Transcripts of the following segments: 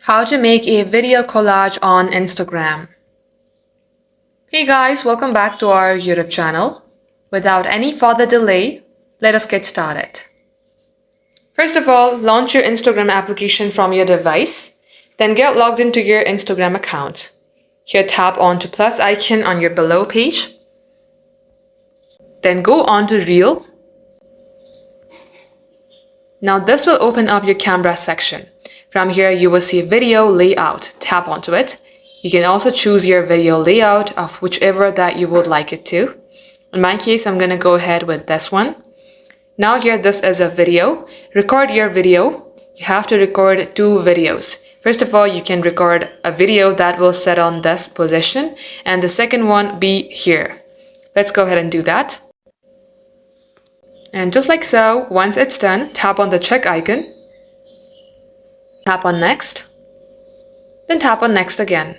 How to make a video collage on Instagram. Hey guys, welcome back to our YouTube channel. Without any further delay, let us get started. First of all, launch your Instagram application from your device, then get logged into your Instagram account. Here tap onto plus icon on your below page. Then go on to Reel. Now this will open up your camera section. From here, you will see video layout. Tap onto it. You can also choose your video layout of whichever that you would like it to. In my case, I'm going to go ahead with this one. Now here, this is a video. Record your video. You have to record 2 videos. First of all, you can record a video that will sit on this position, and the second one be here. Let's go ahead and do that. And just like so, once it's done, tap on the check icon. Tap on next, then tap on next again.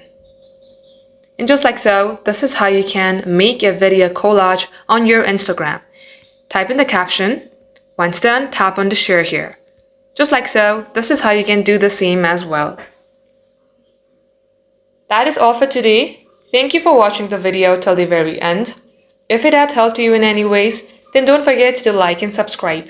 And just like so, this is how you can make a video collage on your Instagram. Type in the caption. Once done, tap on the share here. Just like so, this is how you can do the same as well. That is all for today. Thank you for watching the video till the very end. If it had helped you in any ways, then don't forget to like and subscribe.